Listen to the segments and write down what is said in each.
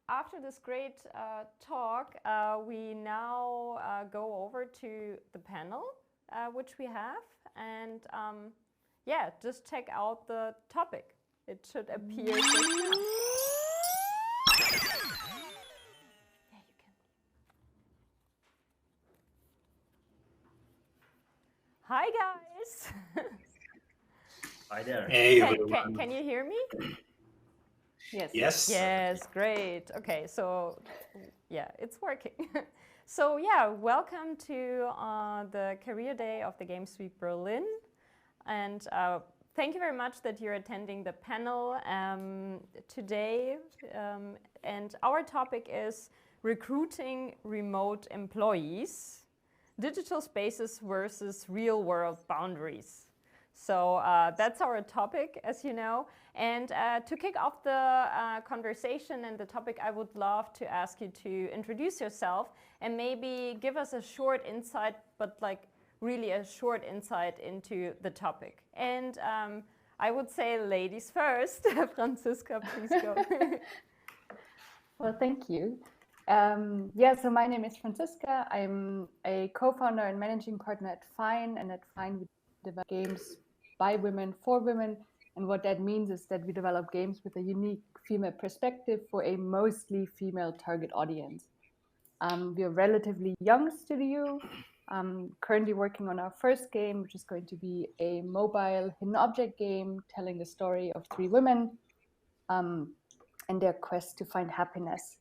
After this great talk, we now go over to the panel which we have, and just check out the topic. It should appear just now. Yeah, you can. Hi guys. Hi there. Hey, everyone. Can you hear me? Yes. Yes. Yes, great. Okay, so yeah, it's working. So yeah, welcome to the Career Day of the Games Week Berlin. And thank you very much that you're attending the panel today. And our topic is recruiting remote employees, digital spaces versus real world boundaries. So that's our topic, as you know. And to kick off the conversation and the topic, I would love to ask you to introduce yourself and maybe give us a short insight, but like really a short insight into the topic. And I would say ladies first. Franziska, please go. Well, thank you. So my name is Franziska. I'm a co-founder and managing partner at Fine, and at Fine we develop games by women, for women. And what that means is that we develop games with a unique female perspective for a mostly female target audience. We are a relatively young studio, currently working on our first game, which is going to be a mobile hidden object game telling the story of three women and their quest to find happiness.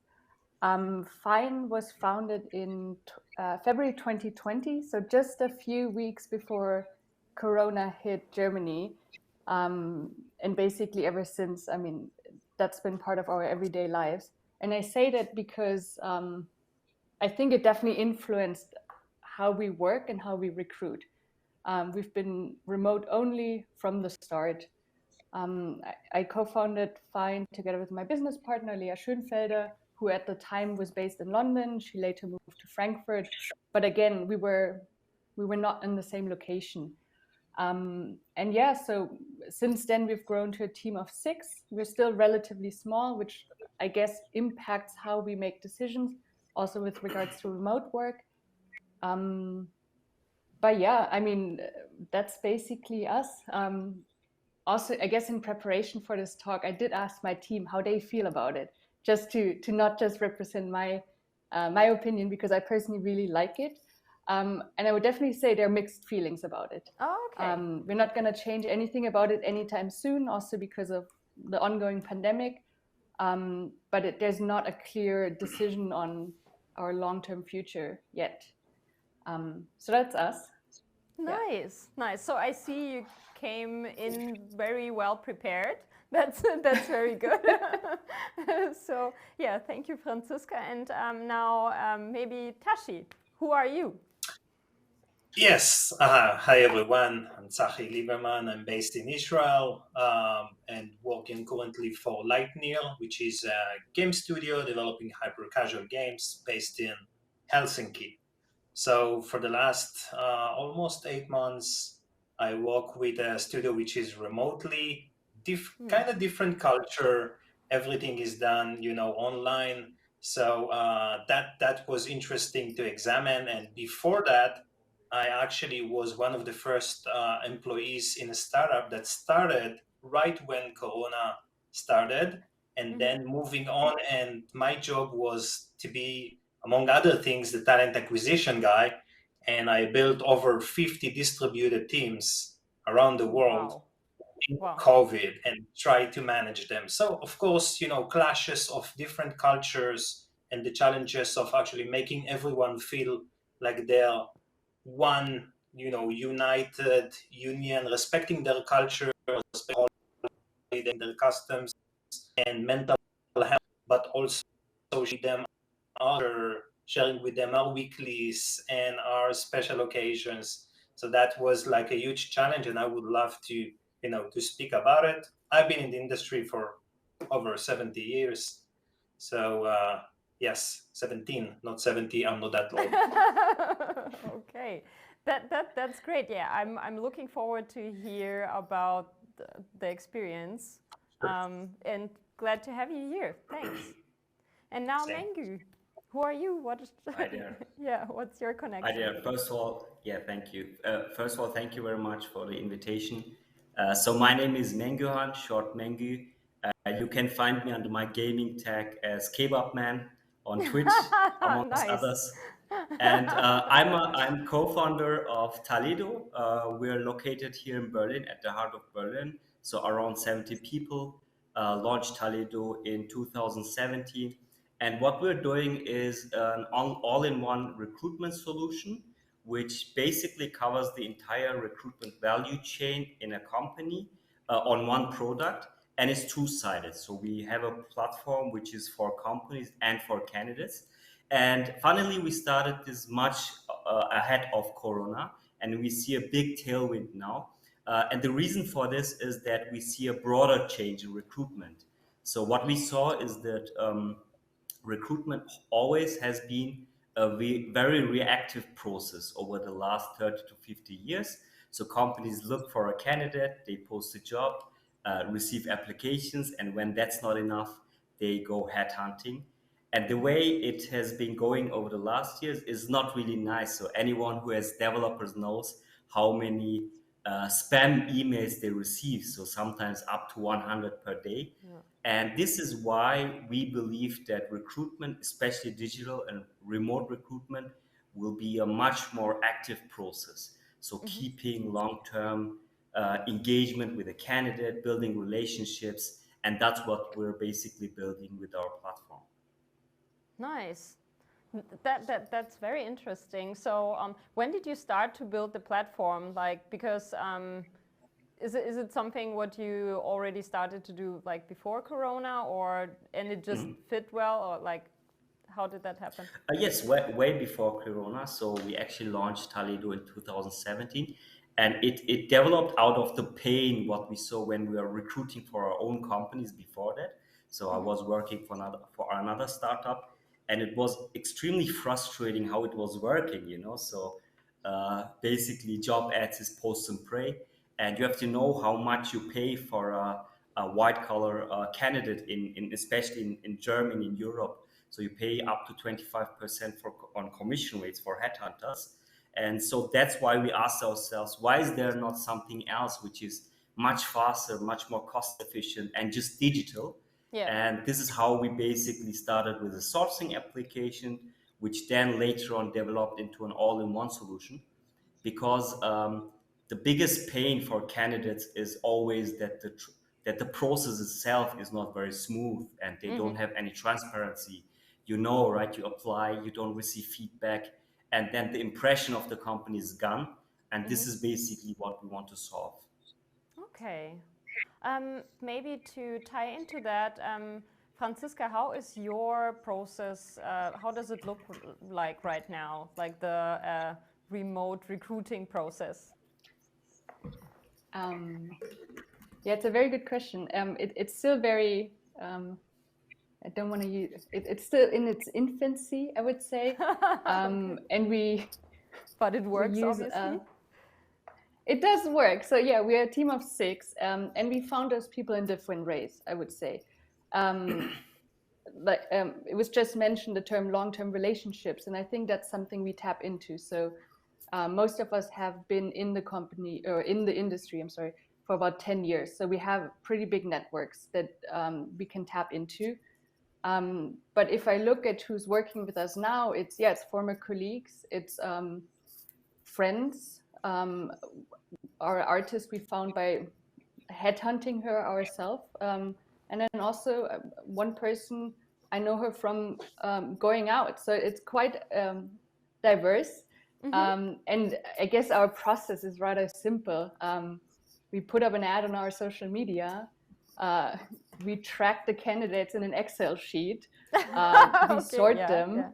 Fine was founded in February 2020, so just a few weeks before Corona hit Germany. And basically ever since, I mean, that's been part of our everyday lives. And I say that because I think it definitely influenced how we work and how we recruit. We've been remote only from the start. I co-founded Fine together with my business partner, Lea Schönfelder, who at the time was based in London. She later moved to Frankfurt. But again, we were not in the same location. So since then we've grown to a team of 6. We're still relatively small, which I guess impacts how we make decisions, also with regards to remote work. That's basically us. Also, I guess in preparation for this talk, I did ask my team how they feel about it, just to not just represent my opinion, because I personally really like it. And I would definitely say there are mixed feelings about it. Oh, okay. We're not going to change anything about it anytime soon, also because of the ongoing pandemic. But there's not a clear decision on our long-term future yet. So that's us. Nice, yeah. Nice. So I see you came in very well prepared. That's very good. So yeah, thank you, Franziska. And now maybe Tashi, who are you? Yes. Hi, everyone. I'm Tzachi Lieberman. I'm based in Israel and working currently for Lightyear, which is a game studio developing hyper-casual games based in Helsinki. So for the last almost 8 months, I work with a studio which is remotely, kind of different culture. Everything is done, online. So that was interesting to examine. And before that, I actually was one of the first employees in a startup that started right when Corona started, and then moving on. And my job was to be, among other things, the talent acquisition guy. And I built over 50 distributed teams around the world in COVID and tried to manage them. So, of course, clashes of different cultures and the challenges of actually making everyone feel like they're one, united union, respecting their culture, respecting their customs and mental health, but also sharing with them our weeklies and our special occasions. So that was like a huge challenge, and I would love to, to speak about it. I've been in the industry for over 70 years. So yes, 17, not 70. I'm not that old. Okay, that's great. Yeah, I'm looking forward to hear about the experience. And glad to have you here. Thanks. And now, Same. Mengu, who are you? What is Hi there. yeah, what's your Hi connection? there. First of all, yeah, thank you. First of all, thank you very much for the invitation. So my name is Menguhan, short Mengu. You can find me under my gaming tag as Kebab Man on Twitch, amongst Nice. others. And I'm co-founder of Toledo. We're located here in Berlin, at the heart of Berlin. So around 70 people launched Toledo in 2017. And what we're doing is an all-in-one recruitment solution, which basically covers the entire recruitment value chain in a company on one product. And it's two-sided. So we have a platform which is for companies and for candidates. And finally, we started this much ahead of Corona, and we see a big tailwind now. And the reason for this is that we see a broader change in recruitment. So what we saw is that recruitment always has been a very reactive process over the last 30 to 50 years. So companies look for a candidate, they post a job, receive applications, and when that's not enough, they go headhunting. And the way it has been going over the last years is not really nice. So anyone who has developers knows how many spam emails they receive. So sometimes up to 100 per day. Yeah. And this is why we believe that recruitment, especially digital and remote recruitment, will be a much more active process. So keeping long-term engagement with a candidate, building relationships, and that's what we're basically building with our platform. Nice. That's very interesting. So when did you start to build the platform? Like, because is it something what you already started to do like before Corona, and it just fit well, or like how did that happen? Yes, way before Corona. So we actually launched Toledo in 2017, and it developed out of the pain what we saw when we were recruiting for our own companies before that. So I was working for another startup, and it was extremely frustrating how it was working. So basically, job ads is post and pray, and you have to know how much you pay for a white collar candidate in especially in Germany, in Europe. So you pay up to 25% on commission rates for headhunters. And so that's why we asked ourselves, why is there not something else which is much faster, much more cost efficient, and just digital? Yeah. And this is how we basically started with a sourcing application, which then later on developed into an all-in-one solution. Because the biggest pain for candidates is always that the process itself is not very smooth, and they don't have any transparency. Right? You apply, you don't receive feedback, and then the impression of the company is gone. And this is basically what we want to solve. Okay. Maybe to tie into that, Franziska, how is your process? How does it look like right now? Like the remote recruiting process? Yeah, it's a very good question. It's still very, I don't want to use, it's still in its infancy, I would say. And but it works, use, obviously. It does work. So yeah, we're a team of 6, and we found those people in different ways, I would say. But it was just mentioned the term long-term relationships, and I think that's something we tap into. So most of us have been in the company, or in the industry, for about 10 years. So we have pretty big networks that we can tap into. But if I look at who's working with us now, it's former colleagues, it's friends, our artist we found by headhunting her ourselves, and then also one person I know her from going out. So it's quite diverse. And I guess our process is rather simple. We put up an ad on our social media. We track the candidates in an Excel sheet. We sort them.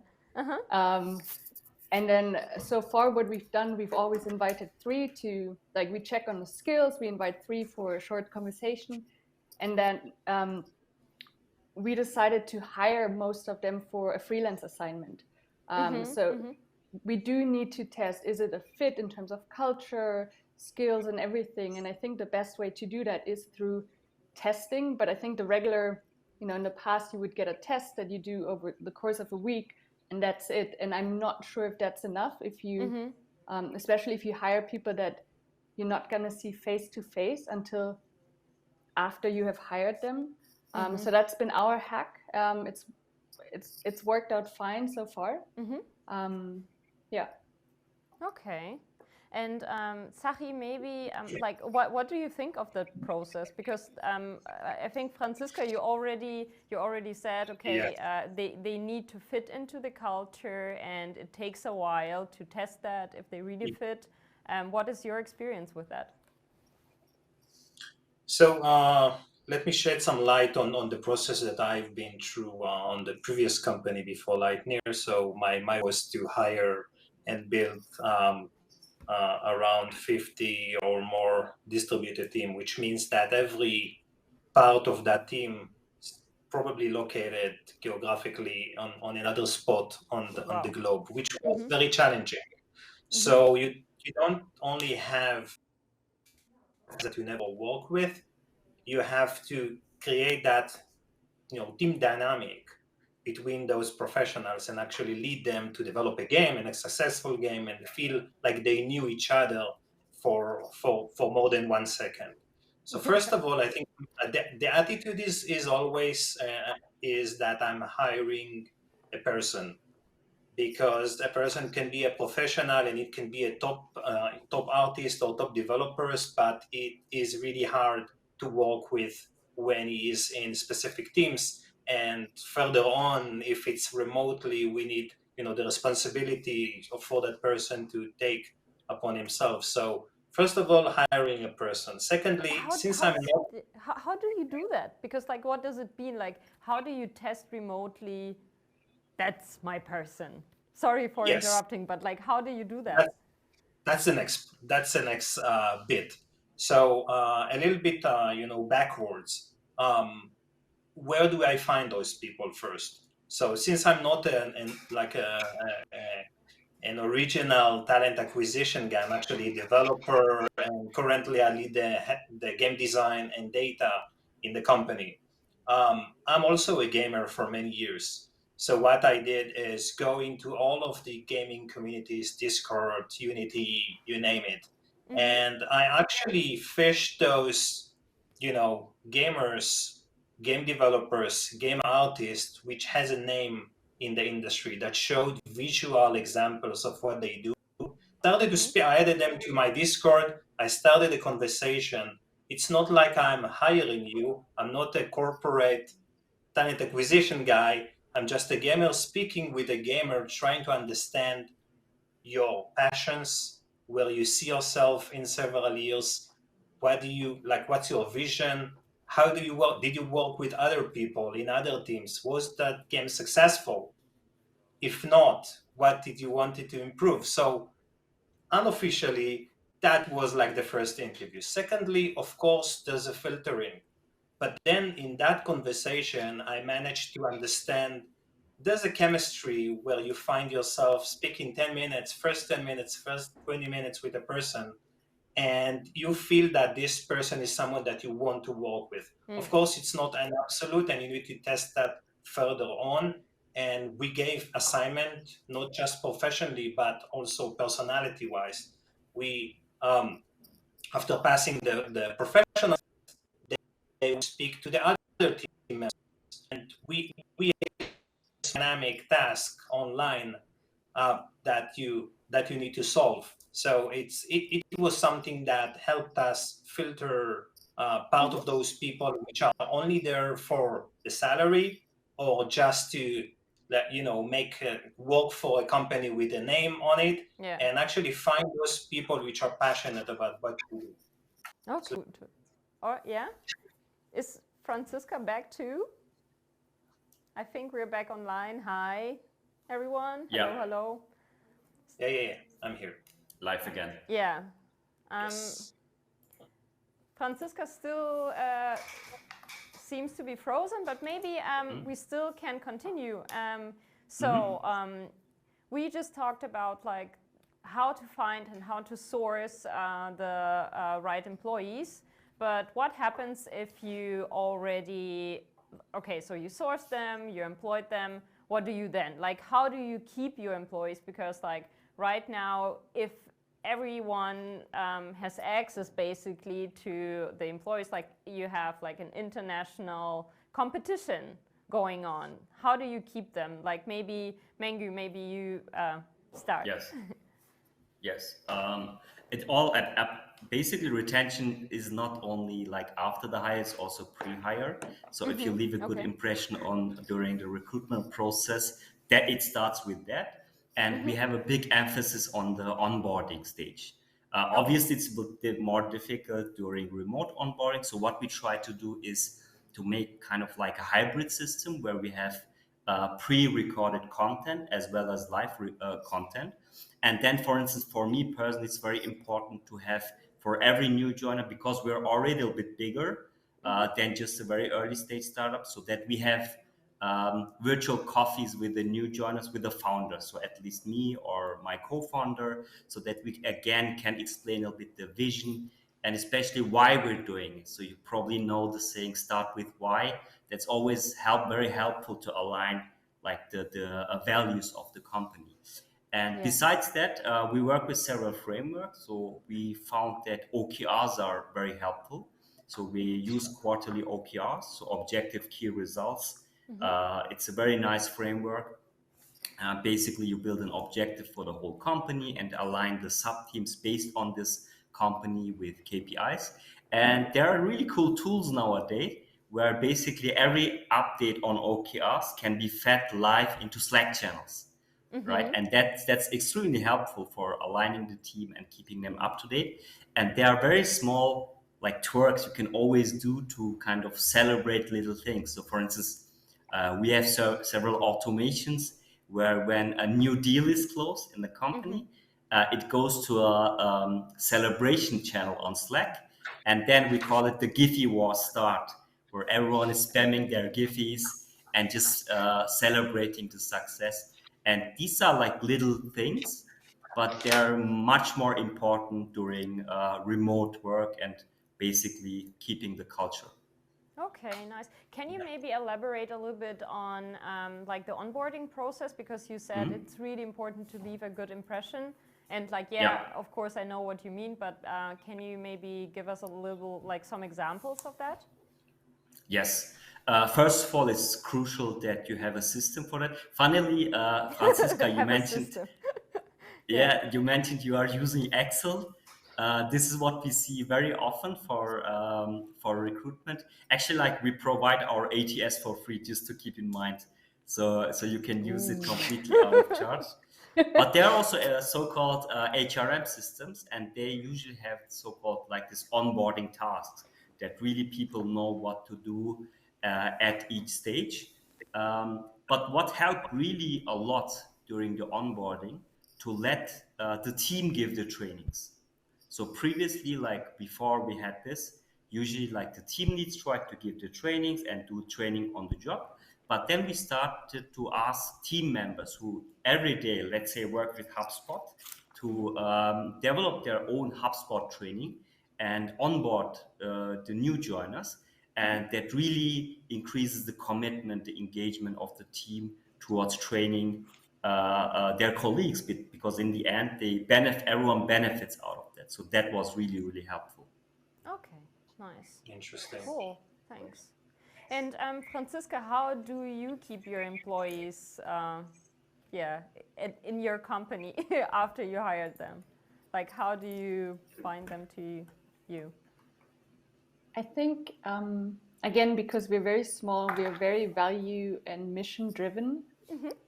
And then so far what we've done, we've always invited 3 to, like, we check on the skills, we invite 3 for a short conversation. And then we decided to hire most of them for a freelance assignment. We do need to test, is it a fit in terms of culture, skills, and everything. And I think the best way to do that is through testing, but I think the regular, in the past you would get a test that you do over the course of a week, and that's it. And I'm not sure if that's enough. If you, especially if you hire people that you're not going to see face to face until after you have hired them. So that's been our hack. It's worked out fine so far. Yeah. Okay. And Sachi, maybe like what do you think of the process? Because I think Franziska, you already said, okay, they need to fit into the culture, and it takes a while to test that if they really fit. What is your experience with that? So let me shed some light on the process that I've been through on the previous company before Lightyear. So my was to hire and build around 50 or more distributed team, which means that every part of that team is probably located geographically on another spot on the globe, which was very challenging. So you don't only have that you never work with, you have to create that team dynamic between those professionals and actually lead them to develop a game and a successful game and feel like they knew each other for more than 1 second. So first of all, I think the attitude is always is that I'm hiring a person, because a person can be a professional and it can be a top artist or top developers, but it is really hard to work with when he is in specific teams. And further on, if it's remotely, we need the responsibility for that person to take upon himself. So first of all, hiring a person. Secondly, how do you do that? Because like, what does it mean? Like, how do you test remotely? That's my person. Sorry for interrupting, but like, how do you do that? That's the next bit. So a little bit, backwards. Where do I find those people first? So since I'm not an original talent acquisition guy, I'm actually a developer, and currently I lead the game design and data in the company. I'm also a gamer for many years. So what I did is go into all of the gaming communities, Discord, Unity, you name it. And I actually fished those, gamers, game developers, game artists, which has a name in the industry, that showed visual examples of what they do. I added them to my Discord. I started a conversation. It's not like I'm hiring you. I'm not a corporate talent acquisition guy. I'm just a gamer speaking with a gamer, trying to understand your passions, where you see yourself in several years. What do you like? What's your vision? How do you work? Did you work with other people in other teams? Was that game successful? If not, what did you want it to improve? So unofficially, that was like the first interview. Secondly, of course, there's a filtering. But then in that conversation, I managed to understand there's a chemistry where you find yourself speaking 10 minutes, first 10 minutes, first 20 minutes with a person, and you feel that this person is someone that you want to work with. Of course, it's not an absolute, and you need to test that further on. And we gave assignment, not just professionally, but also personality-wise. We, after passing the professional, they will speak to the other team members, and we dynamic task online that you need to solve. So it was something that helped us filter part of those people which are only there for the salary, or just to make work for a company with a name on it, and actually find those people which are passionate about what you do. Oh, so, good. Oh, yeah. Is Franziska back too? I think we're back online. Hi, everyone. Hello, hello. Yeah. I'm here. Live again. Yeah. Yes. Franziska still seems to be frozen, but maybe we still can continue. We just talked about like how to find and how to source the right employees. but what happens if you already, okay, so you sourced them, you employed them, what do you then? Like, how do you keep your employees? Because like right now, if everyone has access basically to the employees, like you have like an international competition going on. How do you keep them? Like maybe, Mengu, maybe you start. Yes. Yes. It all basically retention is not only like after the hire, it's also pre-hire. So if you leave a good impression on during the recruitment process, that it starts with that. And we have a big emphasis on the onboarding stage. Obviously, it's a bit more difficult during remote onboarding. So what we try to do is to make kind of like a hybrid system where we have pre-recorded content as well as live content. And then, for instance, for me personally, it's very important to have for every new joiner, because we're already a little bit bigger than just a very early stage startup, so that we have virtual coffees with the new joiners, with the founder. So at least me or my co-founder, so that we again can explain a little bit the vision and especially why we're doing it. So you probably know the saying, start with why. That's always very helpful to align like the values of the company. And besides that, we work with several frameworks. So we found that OKRs are very helpful. So we use quarterly OKRs, so objective key results. It's a very nice framework. Basically, you build an objective for the whole company and align the sub-teams based on this company with KPIs. And there are really cool tools nowadays where basically every update on OKRs can be fed live into Slack channels. Right, and that's extremely helpful for aligning the team and keeping them up to date. And there are very small like twerks you can always do to kind of celebrate little things. So, for instance, we have several automations where when a new deal is closed in the company, it goes to a celebration channel on Slack, and then we call it the Giphy War Start, where everyone is spamming their Giphies and just celebrating the success. And these are like little things, but they're much more important during remote work and basically keeping the culture. Okay, nice. Can you maybe elaborate a little bit on like the onboarding process? Because you said it's really important to leave a good impression. And like, of course, I know what you mean, but can you maybe give us a little, like some examples of that? Yes. First of all, it's crucial that you have a system for that. Funnily, Franziska, you mentioned, you mentioned you are using Excel. This is what we see very often for recruitment. Actually, like we provide our ATS for free, just to keep in mind, so you can use it completely out of charge. But there are also so-called HRM systems, and they usually have so-called like this onboarding tasks that really people know what to do at each stage. But what helped really a lot during the onboarding to let the team give the trainings. So previously, like before we had this, usually like the team leads tried to give the trainings and do training on the job. But then we started to ask team members who every day, let's say, work with HubSpot to develop their own HubSpot training and onboard the new joiners. And that really increases the commitment, the engagement of the team towards training their colleagues, because in the end, everyone benefits out of that. So that was really, really helpful. Okay, nice. Interesting. Cool, thanks. And Franziska, how do you keep your employees in your company after you hired them? Like, how do you bind them to you? I think, again, because we're very small, we're very value and mission driven.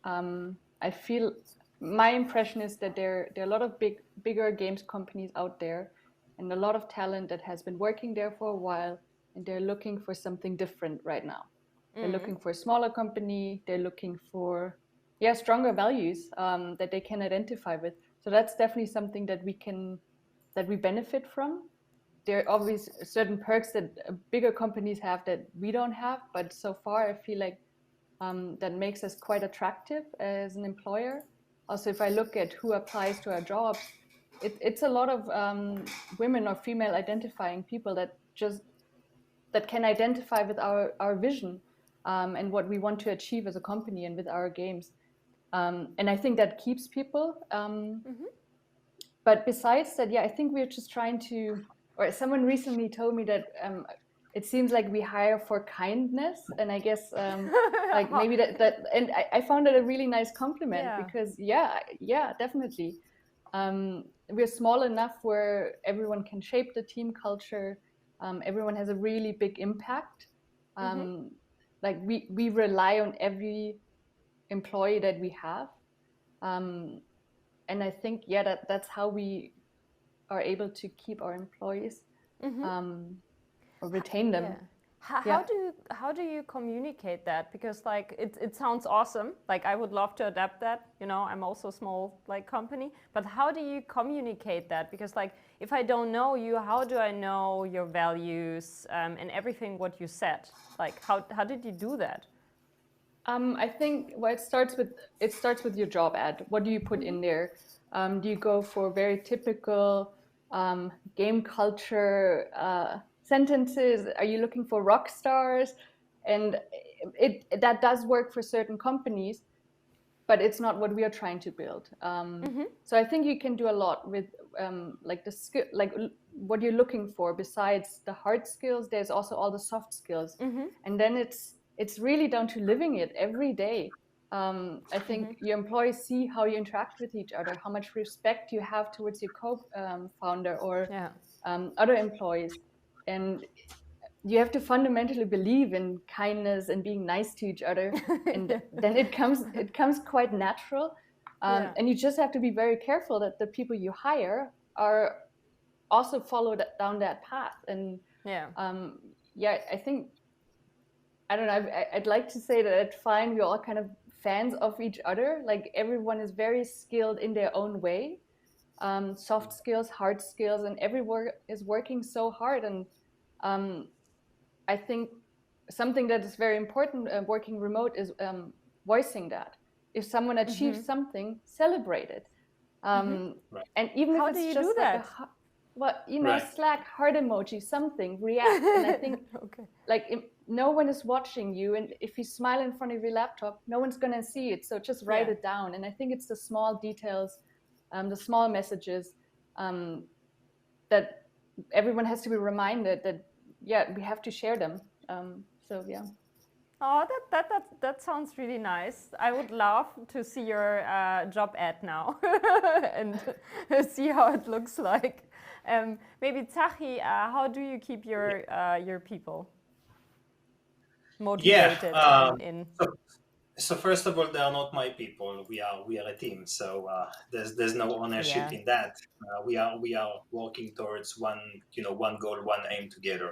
I feel my impression is that there are a lot of bigger games companies out there and a lot of talent that has been working there for a while, and they're looking for something different right now. They're looking for a smaller company. They're looking for stronger values that they can identify with. So that's definitely something that we benefit from. There are obviously certain perks that bigger companies have that we don't have, but so far I feel like that makes us quite attractive as an employer. Also, if I look at who applies to our jobs, it's a lot of women or female identifying people that just that can identify with our vision and what we want to achieve as a company and with our games. And I think that keeps people. But besides that, I think we're just trying to, or someone recently told me that it seems like we hire for kindness. And I guess like maybe that and I found it a really nice compliment because definitely. We're small enough where everyone can shape the team culture. Everyone has a really big impact. Like we rely on every employee that we have. And I think, that's how we are able to keep our employees or retain them. How do you communicate that? Because like it sounds awesome. Like I would love to adapt that. You know, I'm also a small like company. But how do you communicate that? Because like if I don't know you, how do I know your values and everything what you said? Like how did you do that? I think it starts with your job ad. What do you put in there? Do you go for very typical game culture sentences? Are you looking for rock stars? And that does work for certain companies, but it's not what we are trying to build. So I think you can do a lot with like the skill, like what you're looking for. Besides the hard skills, there's also all the soft skills, and then it's really down to living it every day. I think your employees see how you interact with each other, how much respect you have towards your co-founder or other employees, and you have to fundamentally believe in kindness and being nice to each other, and then it comes quite natural. And you just have to be very careful that the people you hire are also follow down that path. And I think, I don't know, I'd like to say that at Fine we're all kind of fans of each other. Like everyone is very skilled in their own way, soft skills, hard skills, and everyone is working so hard. And I think something that is very important working remote is voicing that. If someone achieves something, celebrate it. And even how if it's do you just do like that? Slack, heart emoji, something, react. And I think like no one is watching you, and if you smile in front of your laptop, no one's gonna see it. So just write it down. And I think it's the small details, the small messages that everyone has to be reminded that we have to share them. Oh, that sounds really nice. I would love to see your job ad now and see how it looks like. Maybe Tsachi, how do you keep your people motivated? So first of all, they are not my people. We are a team. So there's no ownership in that. We are working towards one goal, one aim together.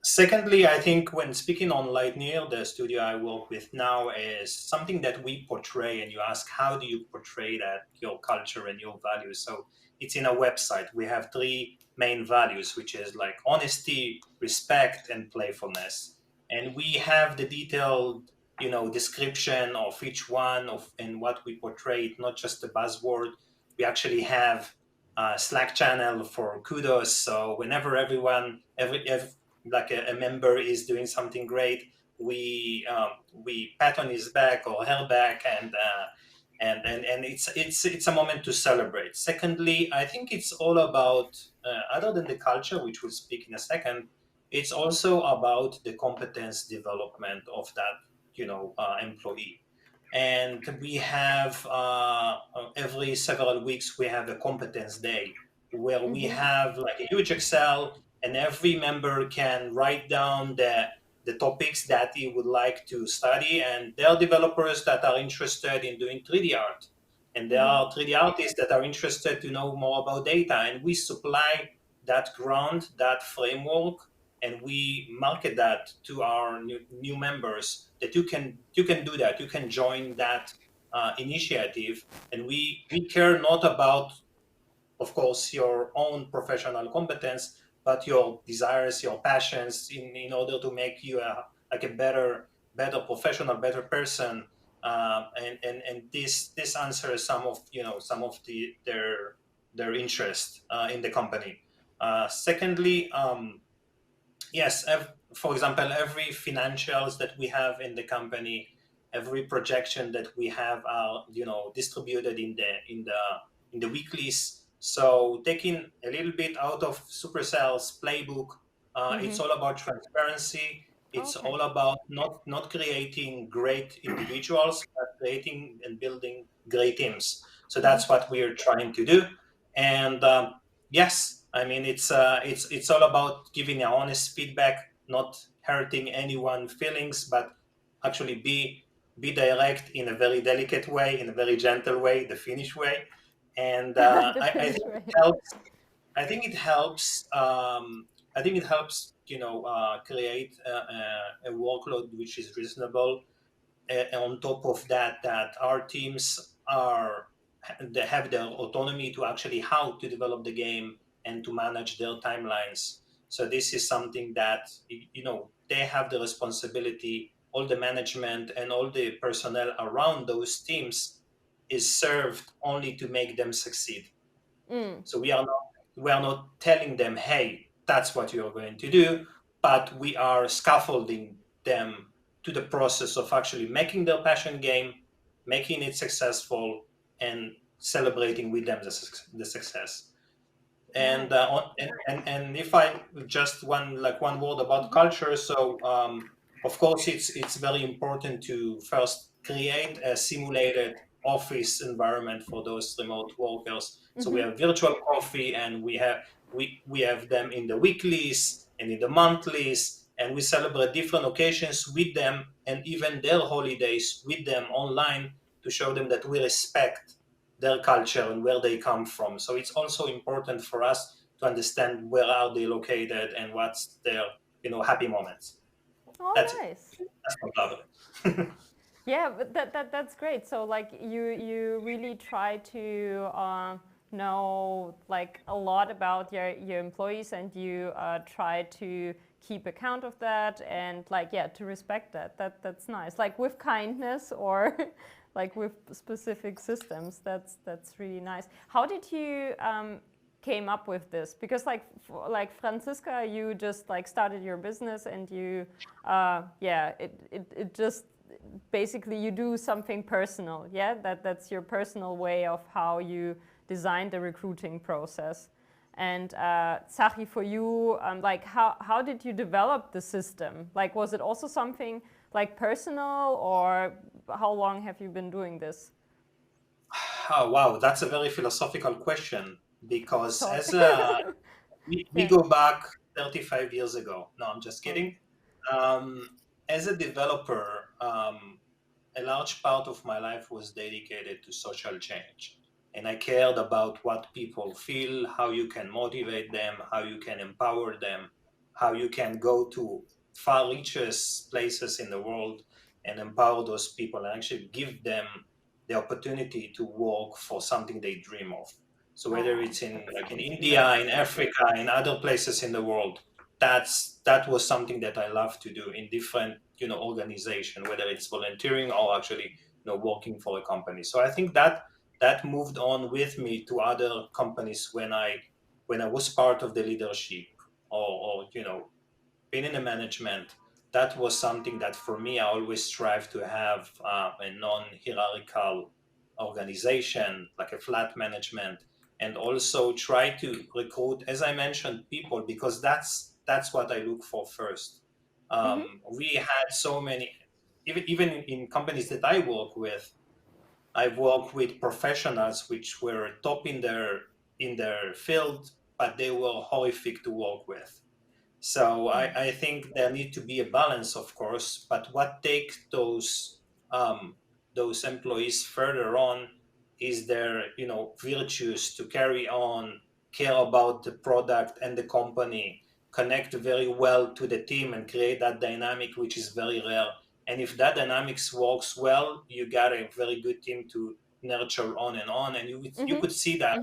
Secondly, I think when speaking on Lightyear, the studio I work with now, is something that we portray, and you ask, how do you portray that, your culture and your values? So it's in a website. We have 3 main values, which is like honesty, respect, and playfulness. And we have the detailed, description of each one and what we portray, not just a buzzword. We actually have a Slack channel for kudos. So whenever like a member is doing something great, we pat on his back or her back, and it's a moment to celebrate. Secondly, I think it's all about other than the culture, which we'll speak in a second, it's also about the competence development of that employee. And we have every several weeks we have a competence day where we have like a huge Excel, and every member can write down the topics that he would like to study. And there are developers that are interested in doing 3D art, and there are 3D artists that are interested to know more about data, and we supply that ground, that framework, and we market that to our new members, that you can do that, you can join that initiative. And we care not about, of course, your own professional competence, but your desires, your passions, in order to make you a better professional, better person. And this answers some of their interest in the company. Secondly, Yes, for example, every financials that we have in the company, every projection that we have are distributed in the weeklies. So taking a little bit out of Supercell's playbook, it's all about transparency. It's Okay. all about not creating great individuals, but creating and building great teams. So that's what we are trying to do. And yes, I mean it's all about giving a honest feedback, not hurting anyone's feelings, but actually be direct in a very delicate way, in a very gentle way, the Finnish way. And The I Finnish think way. it helps. I think it helps. I think it helps. Create a workload which is reasonable. On top of that, that our teams they have their autonomy to actually how to develop the game and to manage their timelines. So this is something that they have the responsibility. All the management and all the personnel around those teams is served only to make them succeed. So we are not telling them, hey, that's what you're going to do, but we are scaffolding them to the process of actually making their passion game, making it successful, and celebrating with them the success. And, Nice. and if I just one word about culture, so of course it's very important to first create a simulated office environment for those remote workers. So we have virtual coffee, and we have them in the weeklies and in the monthlies, and we celebrate different occasions with them, and even their holidays with them online, to show them that we respect their culture and where they come from. So it's also important for us to understand where are they located and what's their happy moments. That's Oh, it. nice. That's what I love it. Yeah, but that's great. So like you really try to know like a lot about your employees, and you try to keep account of that, and like to respect that. That's nice. Like with kindness, or like with specific systems. That's really nice. How did you came up with this? Because like Franziska, you just like started your business, and you it just basically you do something personal. That's your personal way of how you design the recruiting process. And Tsachi, for you, like how did you develop the system? Like, was it also something like personal, or how long have you been doing this? Oh, wow, that's a very philosophical question, because Sorry. as we Yeah. go back 35 years ago. No, I'm just Oh. kidding. Um, as a developer, a large part of my life was dedicated to social change. And I cared about what people feel, how you can motivate them, how you can empower them, how you can go to far richest places in the world and empower those people and actually give them the opportunity to work for something they dream of. So whether Oh, it's in that like in sounds India, in nice. Africa, in other places in the world, that was something that I love to do in different organization, whether it's volunteering or actually working for a company. So I think that moved on with me to other companies when I was part of the leadership, or being in the management. That was something that for me, I always strive to have a non-hierarchical organization, like a flat management, and also try to recruit, as I mentioned, people, because that's what I look for first. We had so many, even in companies that I work with. I've worked with professionals which were top in their field, but they were horrific to work with. So I think there need to be a balance, of course. But what takes those employees further on is their virtues to carry on, care about the product and the company, connect very well to the team, and create that dynamic, which is very rare. And if that dynamics works well, you got a very good team to nurture on and on. And you could see that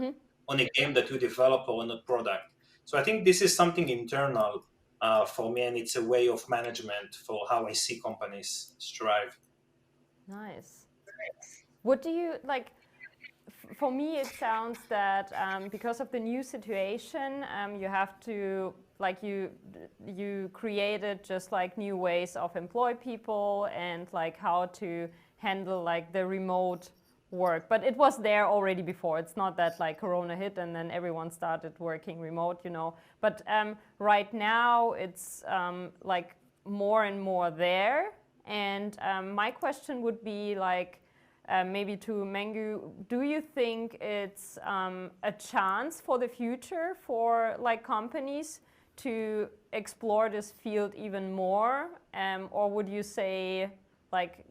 on a game that you develop or on a product. So I think this is something internal for me, and it's a way of management for how I see companies strive. Nice. What do you like? For me, it sounds that because of the new situation, you have to like you created just like new ways of employ people and like how to handle like the remote work. But it was there already before. It's not that like Corona hit and then everyone started working remote, you know. But right now it's like more and more there. And my question would be like, maybe to Mengu, do you think it's a chance for the future for like companies to explore this field even more, or would you say like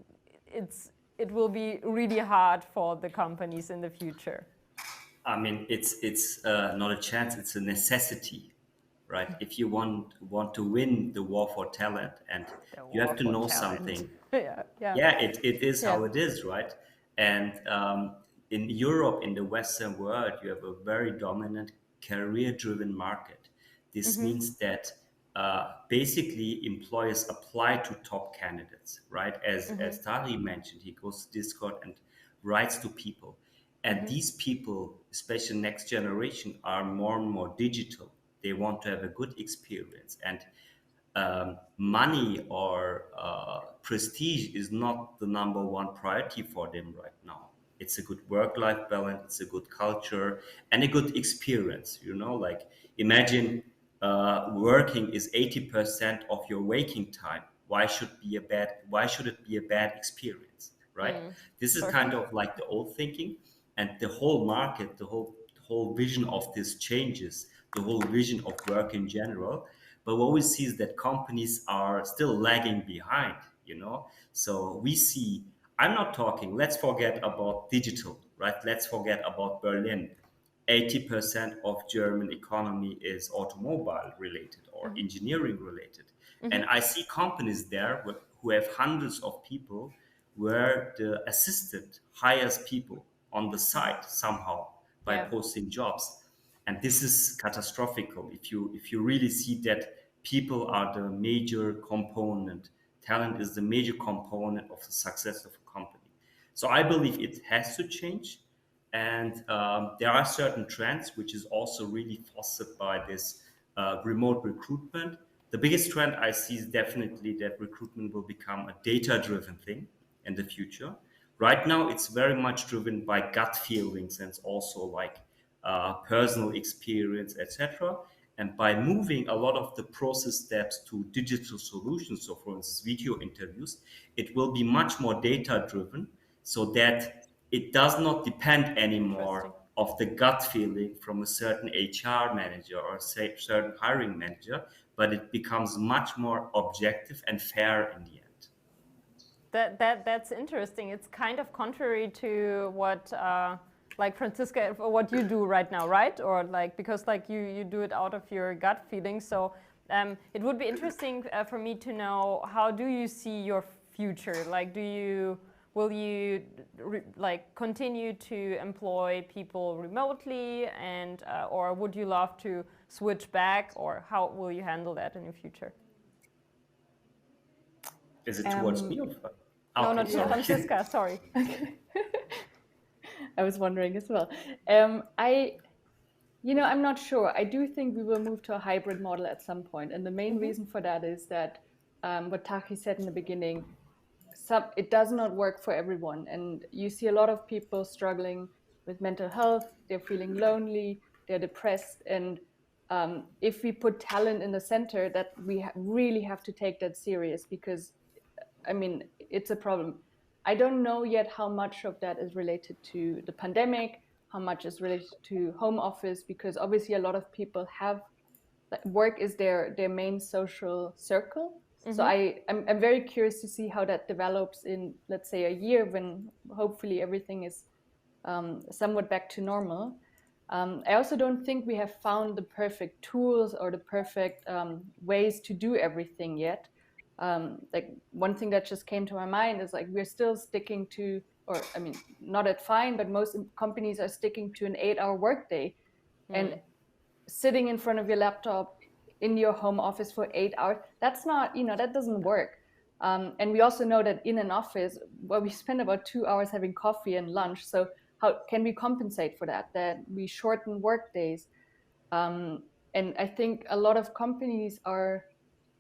it will be really hard for the companies in the future? I mean, it's not a chance; it's a necessity, right? If you want to win the war for talent, and you have to know something. Yeah, it is how it is, right? And in Europe, in the Western world, you have a very dominant career-driven market. This means that basically employers apply to top candidates, right? As Tari mentioned, he goes to Discord and writes to people. And these people, especially next generation, are more and more digital. They want to have a good experience. And money or prestige is not the number one priority for them right now. It's a good work-life balance, it's a good culture, and a good experience. You know, like imagine working is 80% of your waking time. Why should it be a bad experience, right? This is kind of like the old thinking, and the whole market, the whole vision of this changes, the whole vision of work in general. But what we see is that companies are still lagging behind, you know? So we see, I'm not talking, let's forget about digital, right? Let's forget about Berlin. 80% of German economy is automobile related or engineering related. And I see companies there who have hundreds of people where the assistant hires people on the side somehow by posting jobs. And this is catastrophic if you really see that people are the major component, talent is the major component of the success of a company. So I believe it has to change. And there are certain trends which is also really fostered by this remote recruitment. The biggest trend I see is definitely that recruitment will become a data-driven thing in the future. Right now, it's very much driven by gut feelings and also like personal experience, etc. And by moving a lot of the process steps to digital solutions, so for instance, video interviews, it will be much more data-driven, so that it does not depend anymore of the gut feeling from a certain HR manager or say certain hiring manager, but it becomes much more objective and fair in the end. That's interesting. It's kind of contrary to what like Franziska, what you do right now, right? Or like because like you do it out of your gut feeling. So it would be interesting for me to know, how do you see your future? Like, will you like continue to employ people remotely, and or would you love to switch back, or how will you handle that in the future? Is it towards me or? No, not you, Franziska, sorry. I was wondering as well. I'm not sure. I do think we will move to a hybrid model at some point. And the main reason for that is that what Taki said in the beginning, it does not work for everyone. And you see a lot of people struggling with mental health. They're feeling lonely, they're depressed. And if we put talent in the center, that we really have to take that serious, because I mean, it's a problem. I don't know yet how much of that is related to the pandemic, how much is related to home office, because obviously a lot of people have work is their main social circle. So I'm very curious to see how that develops in, let's say, a year, when hopefully everything is somewhat back to normal. I also don't think we have found the perfect tools or the perfect ways to do everything yet. Like one thing that just came to my mind is like we're still sticking to, or I mean, not at Fine, but most companies are sticking to an 8-hour workday, and sitting in front of your laptop in your home office for 8 hours. That's not, that doesn't work. And we also know that in an office, we spend about 2 hours having coffee and lunch. So how can we compensate for that? That we shorten work days. And I think a lot of companies are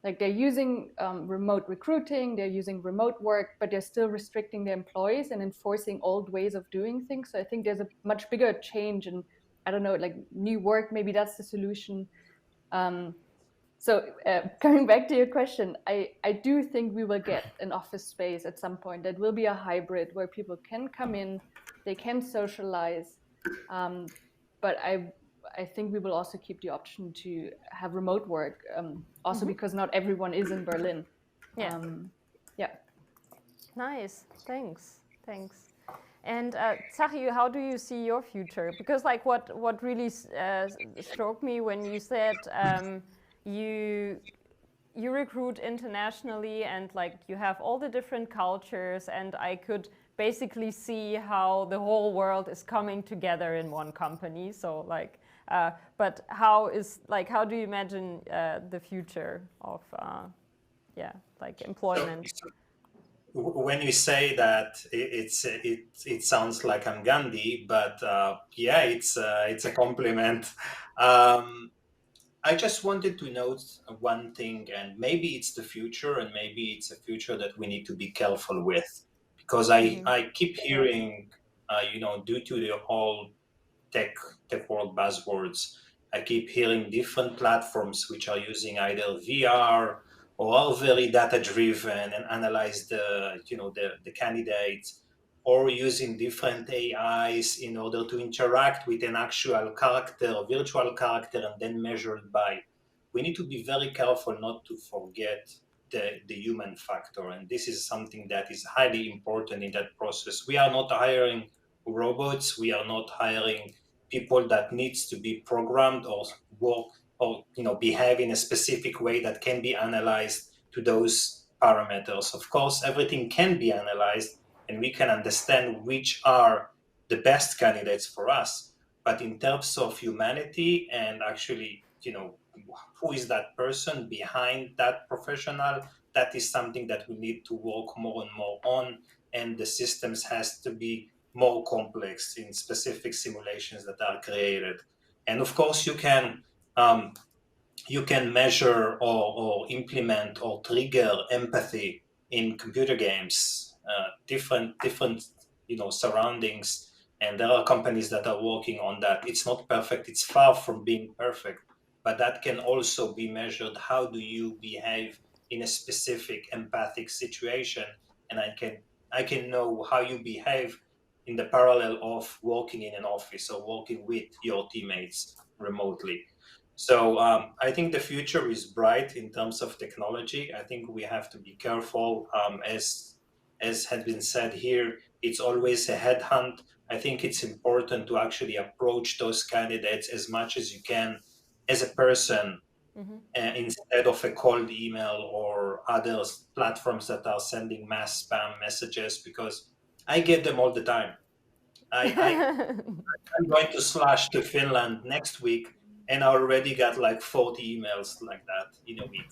like, they're using remote recruiting, they're using remote work, but they're still restricting their employees and enforcing old ways of doing things. So I think there's a much bigger change, and I don't know, like new work, maybe that's the solution. So coming back to your question, I do think we will get an office space at some point that will be a hybrid where people can come in, they can socialize, but I think we will also keep the option to have remote work, also because not everyone is in Berlin. Yeah. Yeah. Nice. Thanks. And Tsachi, how do you see your future? Because like what really struck me when you said you recruit internationally and like you have all the different cultures, and I could basically see how the whole world is coming together in one company. So like, but how do you imagine the future of like employment? When you say that, it sounds like I'm Gandhi, but yeah, it's a compliment. I just wanted to note one thing, and maybe it's the future, and maybe it's a future that we need to be careful with, because I keep hearing, due to the whole tech world buzzwords, I keep hearing different platforms which are using either VR or are very data driven and analyze the candidates, or using different AIs in order to interact with an actual character, a virtual character, and then measured by. We need to be very careful not to forget the human factor, and this is something that is highly important in that process. We are not hiring robots. We are not hiring people that needs to be programmed or work or behave in a specific way that can be analyzed to those parameters. Of course, everything can be analyzed and we can understand which are the best candidates for us. But in terms of humanity and actually, who is that person behind that professional, that is something that we need to work more and more on. And the systems has to be more complex in specific simulations that are created. And of course, you can measure or implement or trigger empathy in computer games, different surroundings, and there are companies that are working on that. It's not perfect, it's far from being perfect, but that can also be measured. How do you behave in a specific empathic situation? And I can know how you behave in the parallel of working in an office or working with your teammates remotely. So I think the future is bright in terms of technology. I think we have to be careful. As had been said here, it's always a headhunt. I think it's important to actually approach those candidates as much as you can as a person, instead of a cold email or other platforms that are sending mass spam messages, because I get them all the time. I'm going to slash to Finland next week, and I already got like 40 emails like that in a week.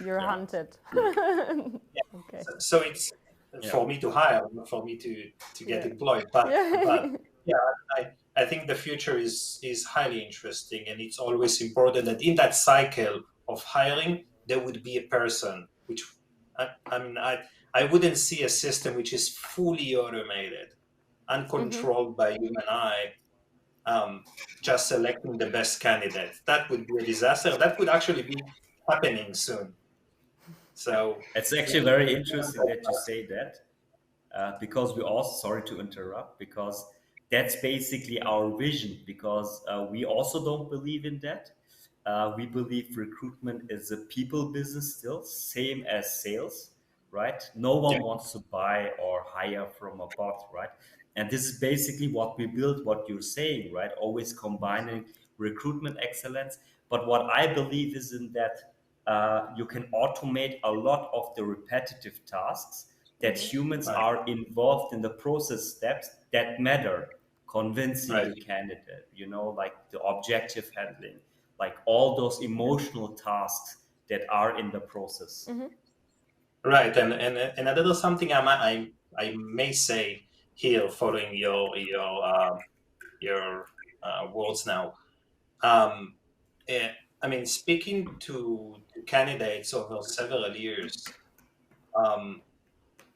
You're hunted. Okay. So it's for me to hire, not for me to get employed. But yeah, I think the future is highly interesting, and it's always important that in that cycle of hiring, there would be a person, which I wouldn't see a system which is fully automated, uncontrolled by human eye, just selecting the best candidate. That would be a disaster. That would actually be happening soon. So it's actually very interesting that you say that, because we also, sorry to interrupt, because that's basically our vision, because we also don't believe in that. We believe recruitment is a people business still, same as sales, right? No one wants to buy or hire from a bot, right? And this is basically what we build, what you're saying, right? Always combining recruitment excellence. But what I believe is in that you can automate a lot of the repetitive tasks that humans are involved in, the process steps that matter, convincing the candidate, like the objective handling, like all those emotional tasks that are in the process. Right, and another something I may say here, following your words now. I mean, speaking to candidates over several years, um,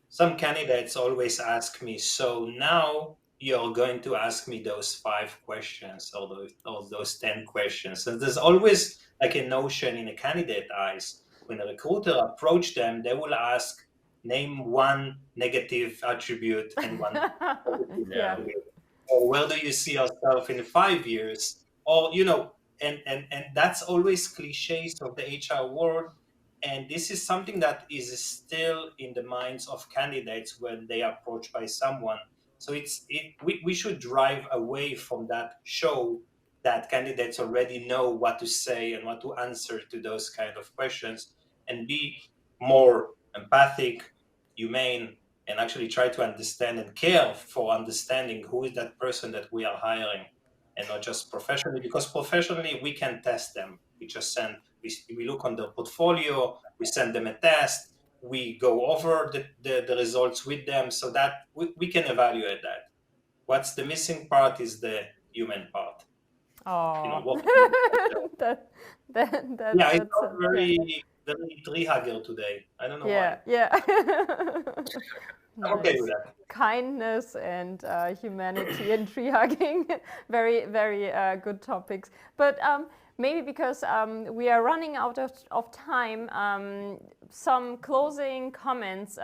some candidates always ask me, so now you're going to ask me those 5 questions or those 10 questions. And there's always like a notion in a candidate eyes. When a recruiter approach them, they will ask, name one negative attribute and one positive Yeah. attribute. Or where do you see yourself in 5 years? Or, and that's always cliches of the HR world, and this is something that is still in the minds of candidates when they are approached by someone. So we should drive away from that show that candidates already know what to say and what to answer to those kind of questions, and be more empathic, humane, and actually try to understand and care for understanding who is that person that we are hiring, and not just professionally, because professionally we can test them. We look on their portfolio, we send them a test, we go over the results with them so that we can evaluate that. What's the missing part is the human part. Oh, Working. that Yeah, it's that's not very tree hugger today. I don't know yeah, why. yeah. I'm okay Nice. with that. Kindness and humanity and tree hugging, very, very good topics. But maybe because we are running out of time, some closing comments.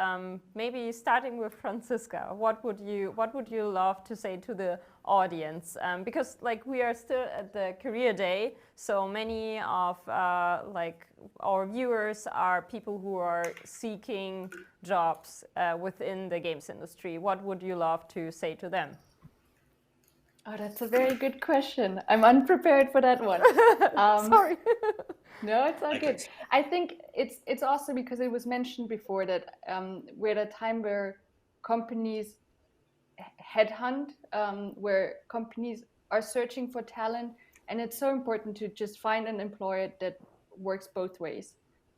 Maybe starting with Franziska. What would you love to say to the audience? Because like we are still at the career day, so many of like our viewers are people who are seeking jobs within the games industry. What would you love to say to them? Oh, that's a very good question. I'm unprepared for that one. Sorry. No, it's all good. I think it's also because it was mentioned before that we're at a time where companies headhunt, where companies are searching for talent, and it's so important to just find an employer that works both ways,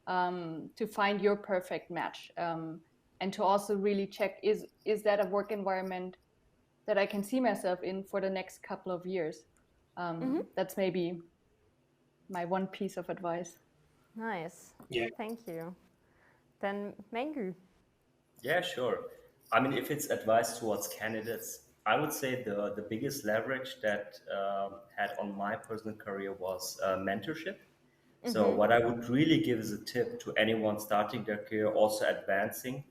to find your perfect match, and to also really check is that a work environment that I can see myself in for the next couple of years. That's maybe my one piece of advice. Nice. Yeah. Thank you. Then Mengu. Yeah, sure. I mean, if it's advice towards candidates, I would say the biggest leverage that had on my personal career was mentorship. So what I would really give as a tip to anyone starting their career, also advancing,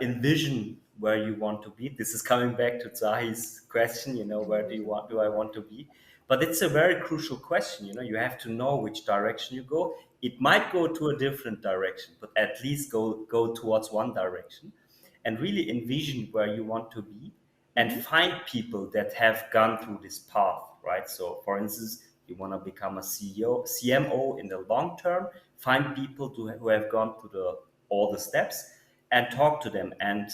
envision where you want to be. This is coming back to Zahi's question, where do I want to be? But it's a very crucial question. You have to know which direction you go. It might go to a different direction, but at least go towards one direction, and really envision where you want to be, and find people that have gone through this path, right? So, for instance, you want to become a CEO, CMO in the long term, find people who have gone through all the steps and talk to them. And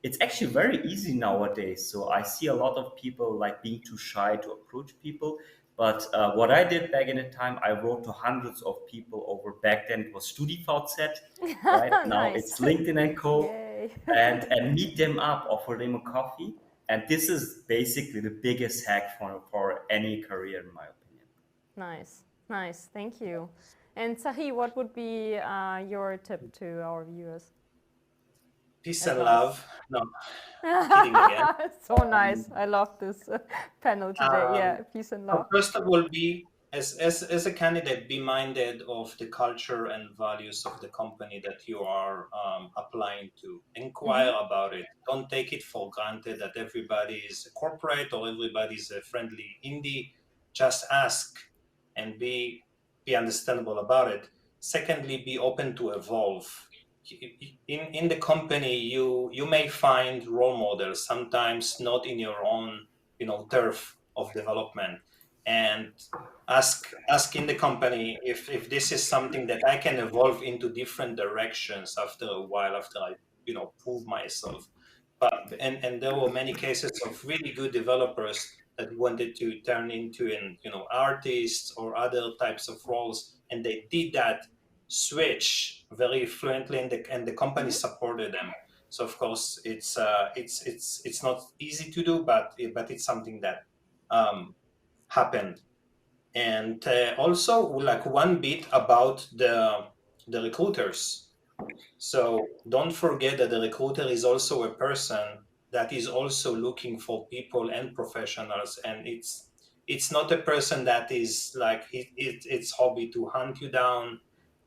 it's actually very easy nowadays. So I see a lot of people like being too shy to approach people. But what I did back in the time, I wrote to hundreds of people over. Back then it was StudiVZ, right? Now Nice. it's LinkedIn and Co. Yay. and meet them up, offer them a coffee. And this is basically the biggest hack for any career, in my opinion. Nice. Nice. Thank you. And Sahi, what would be your tip to our viewers? Peace and love. No, kidding again. So nice. I love this panel today. Yeah, peace and love. First of all, be as a candidate, be minded of the culture and values of the company that you are applying to. Inquire about it. Don't take it for granted that everybody is a corporate or everybody is a friendly indie. Just ask and be understandable about it. Secondly, be open to evolve. In the company, you may find role models, sometimes not in your own turf of development, and ask in the company if this is something that I can evolve into different directions after a while, after I prove myself. But and there were many cases of really good developers that wanted to turn into artists or other types of roles, and they did that switch very fluently, and the company supported them. So of course it's not easy to do, but it's something that happened. And also, like one bit about the recruiters. So don't forget that the recruiter is also a person that is also looking for people and professionals, and it's not a person that is like it's hobby to hunt you down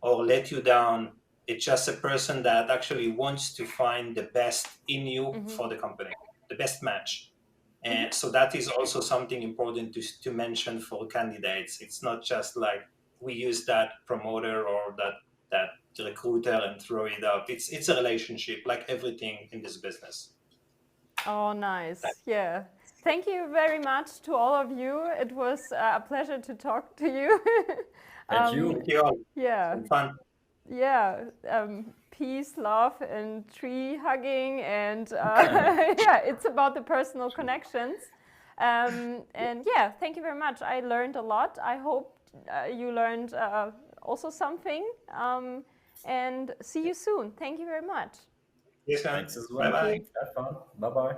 or let you down. It's just a person that actually wants to find the best in you for the company, the best match. And so that is also something important to mention for candidates. It's not just like we use that promoter or that recruiter and throw it up. It's a relationship, like everything in this business. Oh, nice. Yeah. Thank you very much to all of you. It was a pleasure to talk to you. Thank you. Thank you all. Yeah. Some fun. Yeah. Peace, love, and tree hugging. And yeah, it's about the personal connections. And yeah, thank you very much. I learned a lot. I hope you learned also something. And see you soon. Thank you very much. Yes, Thanks as bye well. bye. Have fun. Bye bye.